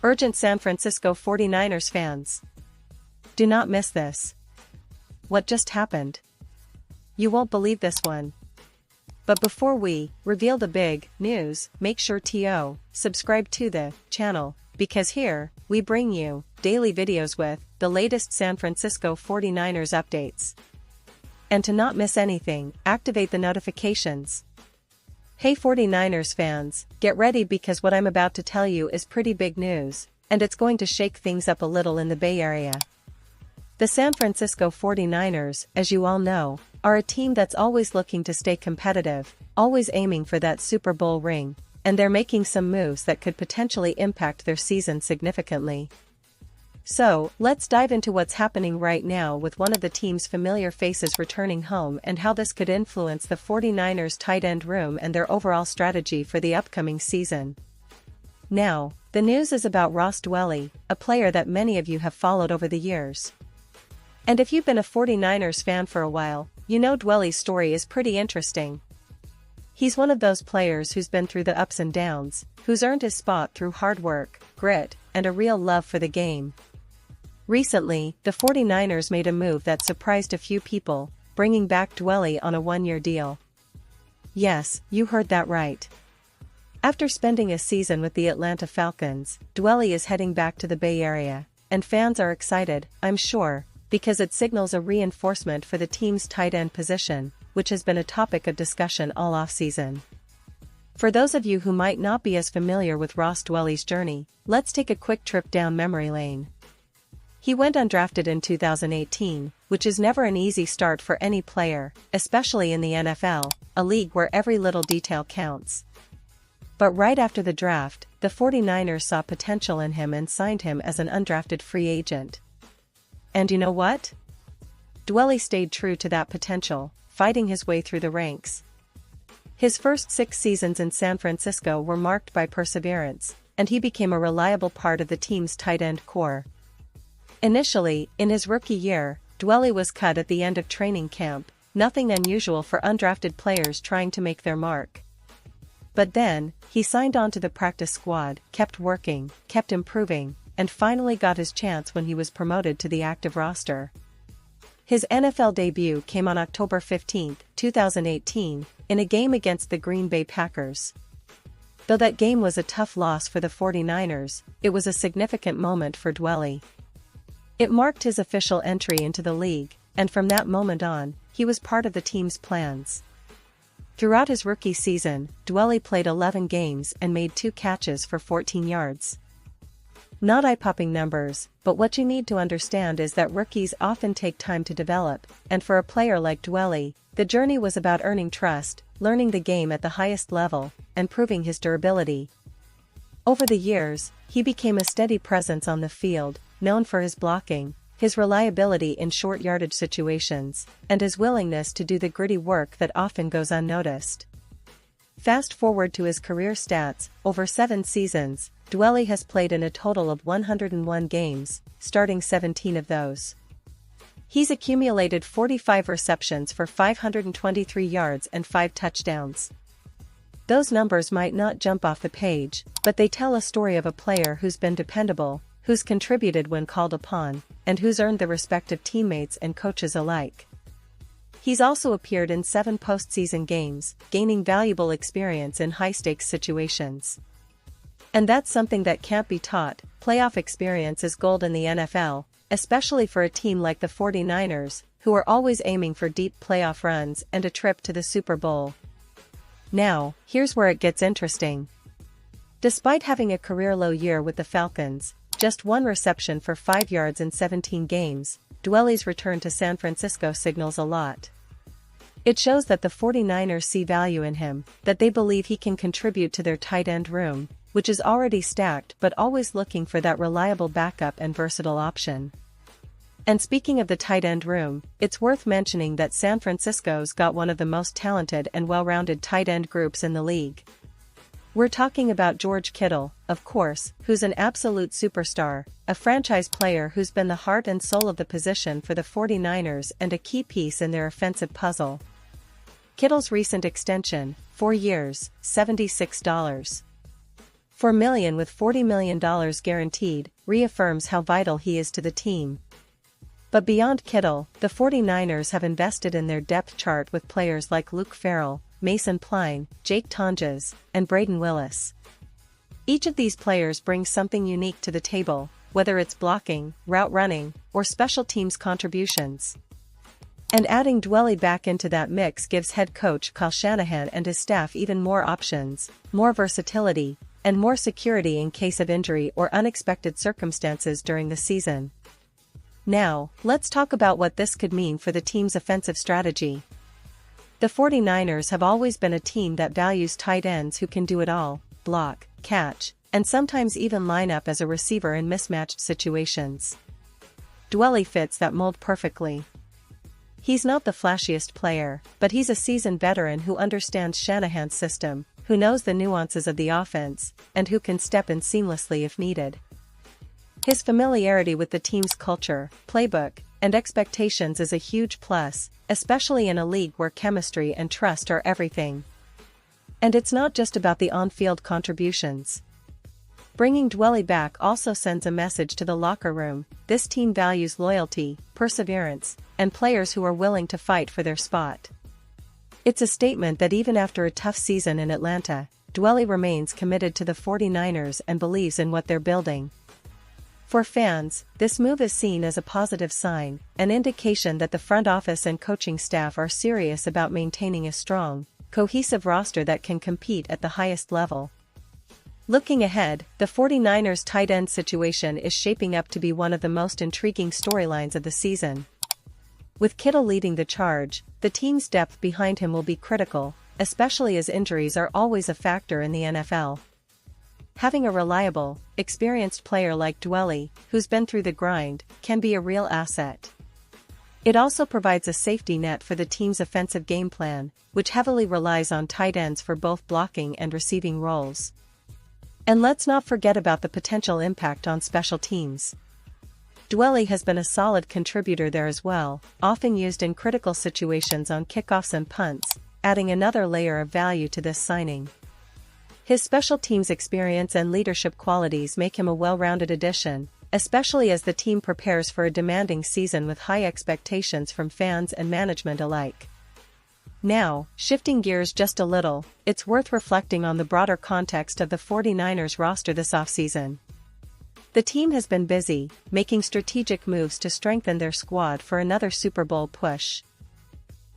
Urgent San Francisco 49ers fans. Do not miss this. What just happened? You won't believe this one. But before we reveal the big news, make sure to subscribe to the channel, because here, we bring you daily videos with the latest San Francisco 49ers updates. And to not miss anything, activate the notifications. Hey 49ers fans, get ready because what I'm about to tell you is pretty big news, and it's going to shake things up a little in the Bay Area. The San Francisco 49ers, as you all know, are a team that's always looking to stay competitive, always aiming for that Super Bowl ring, and they're making some moves that could potentially impact their season significantly. So, let's dive into what's happening right now with one of the team's familiar faces returning home and how this could influence the 49ers tight end room and their overall strategy for the upcoming season. Now, the news is about Dwelley, a player that many of you have followed over the years. And if you've been a 49ers fan for a while, you know Dwelley's story is pretty interesting. He's one of those players who's been through the ups and downs, who's earned his spot through hard work, grit, and a real love for the game. Recently, the 49ers made a move that surprised a few people, bringing back Dwelley on a one-year deal. Yes, you heard that right. After spending a season with the Atlanta Falcons, Dwelley is heading back to the Bay Area, and fans are excited, I'm sure, because it signals a reinforcement for the team's tight end position, which has been a topic of discussion all offseason. For those of you who might not be as familiar with Dwelley's journey, let's take a quick trip down memory lane. He went undrafted in 2018, which is never an easy start for any player, especially in the NFL, a league where every little detail counts. But right after the draft, the 49ers saw potential in him and signed him as an undrafted free agent. And you know what? Dwelley stayed true to that potential, fighting his way through the ranks. His first 6 seasons in San Francisco were marked by perseverance, and he became a reliable part of the team's tight end core. Initially, in his rookie year, Dwelley was cut at the end of training camp, nothing unusual for undrafted players trying to make their mark. But then, he signed on to the practice squad, kept working, kept improving, and finally got his chance when he was promoted to the active roster. His NFL debut came on October 15, 2018, in a game against the Green Bay Packers. Though that game was a tough loss for the 49ers, it was a significant moment for Dwelley. It marked his official entry into the league, and from that moment on, he was part of the team's plans. Throughout his rookie season, Dwelley played 11 games and made 2 catches for 14 yards. Not eye-popping numbers, but what you need to understand is that rookies often take time to develop, and for a player like Dwelley, the journey was about earning trust, learning the game at the highest level, and proving his durability. Over the years, he became a steady presence on the field, known for his blocking, his reliability in short yardage situations, and his willingness to do the gritty work that often goes unnoticed. Fast forward to his career stats, over 7 seasons, Dwelley has played in a total of 101 games, starting 17 of those. He's accumulated 45 receptions for 523 yards and 5 touchdowns. Those numbers might not jump off the page, but they tell a story of a player who's been dependable, who's contributed when called upon, and who's earned the respect of teammates and coaches alike. He's also appeared in 7 postseason games, gaining valuable experience in high-stakes situations. And that's something that can't be taught. Playoff experience is gold in the NFL, especially for a team like the 49ers, who are always aiming for deep playoff runs and a trip to the Super Bowl. Now, here's where it gets interesting. Despite having a career-low year with the Falcons, just 1 reception for 5 yards in 17 games, Dwelley's return to San Francisco signals a lot. It shows that the 49ers see value in him, that they believe he can contribute to their tight end room, which is already stacked but always looking for that reliable backup and versatile option. And speaking of the tight end room, it's worth mentioning that San Francisco's got one of the most talented and well-rounded tight end groups in the league. We're talking about George Kittle, of course, who's an absolute superstar, a franchise player who's been the heart and soul of the position for the 49ers and a key piece in their offensive puzzle. Kittle's recent extension, 4 years, $76. $4 million with $40 million guaranteed reaffirms how vital he is to the team. But beyond Kittle, the 49ers have invested in their depth chart with players like Luke Farrell, Mason Pline, Jake Tonjes, and Braden Willis. Each of these players brings something unique to the table, whether it's blocking, route running, or special teams contributions. And adding Dwelley back into that mix gives head coach Kyle Shanahan and his staff even more options, more versatility, and more security in case of injury or unexpected circumstances during the season. Now, let's talk about what this could mean for the team's offensive strategy. The 49ers have always been a team that values tight ends who can do it all: block, catch, and sometimes even line up as a receiver in mismatched situations. Dwelley fits that mold perfectly. He's not the flashiest player, but he's a seasoned veteran who understands Shanahan's system, who knows the nuances of the offense, and who can step in seamlessly if needed. His familiarity with the team's culture, playbook, and expectations is a huge plus, especially in a league where chemistry and trust are everything. And it's not just about the on-field contributions. Bringing Dwelley back also sends a message to the locker room: this team values loyalty, perseverance, and players who are willing to fight for their spot. It's a statement that even after a tough season in Atlanta, Dwelley remains committed to the 49ers and believes in what they're building. For fans, this move is seen as a positive sign, an indication that the front office and coaching staff are serious about maintaining a strong, cohesive roster that can compete at the highest level. Looking ahead, the 49ers tight end situation is shaping up to be one of the most intriguing storylines of the season. With Kittle leading the charge, the team's depth behind him will be critical, especially as injuries are always a factor in the NFL. Having a reliable, experienced player like Dwelley, who's been through the grind, can be a real asset. It also provides a safety net for the team's offensive game plan, which heavily relies on tight ends for both blocking and receiving roles. And let's not forget about the potential impact on special teams. Dwelley has been a solid contributor there as well, often used in critical situations on kickoffs and punts, adding another layer of value to this signing. His special teams experience and leadership qualities make him a well-rounded addition, especially as the team prepares for a demanding season with high expectations from fans and management alike. Now, shifting gears just a little, it's worth reflecting on the broader context of the 49ers roster this offseason. The team has been busy, making strategic moves to strengthen their squad for another Super Bowl push.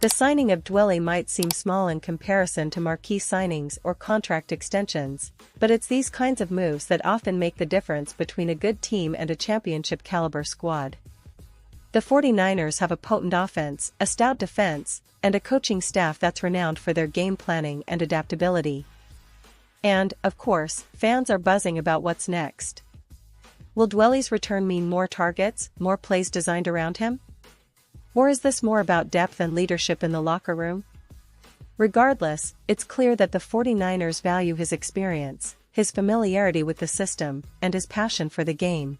The signing of Dwelley might seem small in comparison to marquee signings or contract extensions, but it's these kinds of moves that often make the difference between a good team and a championship-caliber squad. The 49ers have a potent offense, a stout defense, and a coaching staff that's renowned for their game planning and adaptability. And, of course, fans are buzzing about what's next. Will Dwelley's return mean more targets, more plays designed around him? Or is this more about depth and leadership in the locker room? Regardless, it's clear that the 49ers value his experience, his familiarity with the system, and his passion for the game.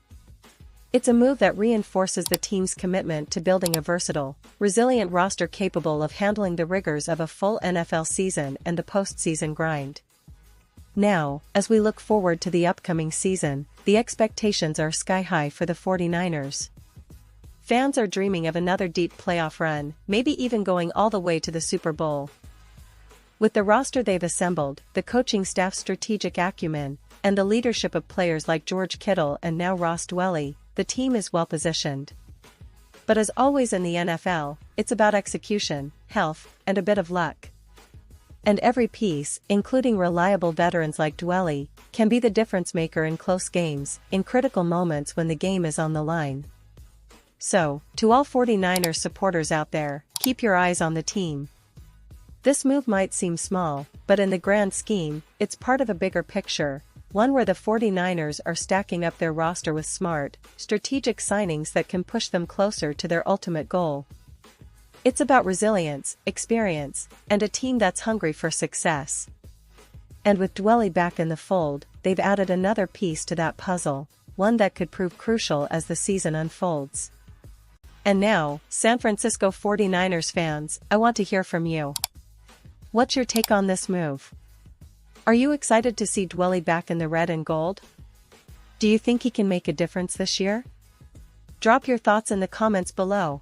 It's a move that reinforces the team's commitment to building a versatile, resilient roster capable of handling the rigors of a full NFL season and the postseason grind. Now, as we look forward to the upcoming season, the expectations are sky-high for the 49ers. Fans are dreaming of another deep playoff run, maybe even going all the way to the Super Bowl. With the roster they've assembled, the coaching staff's strategic acumen, and the leadership of players like George Kittle and now Ross Dwelley, the team is well positioned. But as always in the NFL, it's about execution, health, and a bit of luck. And every piece, including reliable veterans like Dwelley, can be the difference maker in close games, in critical moments when the game is on the line. So, to all 49ers supporters out there, keep your eyes on the team. This move might seem small, but in the grand scheme, it's part of a bigger picture, one where the 49ers are stacking up their roster with smart, strategic signings that can push them closer to their ultimate goal. It's about resilience, experience, and a team that's hungry for success. And with Dwelley back in the fold, they've added another piece to that puzzle, one that could prove crucial as the season unfolds. And now, San Francisco 49ers fans, I want to hear from you. What's your take on this move? Are you excited to see Dwelley back in the red and gold? Do you think he can make a difference this year? Drop your thoughts in the comments below.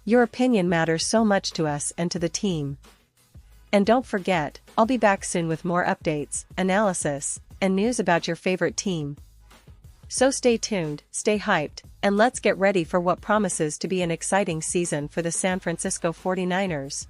Your opinion matters so much to us and to the team. And don't forget, I'll be back soon with more updates, analysis, and news about your favorite team. So stay tuned, stay hyped, and let's get ready for what promises to be an exciting season for the San Francisco 49ers.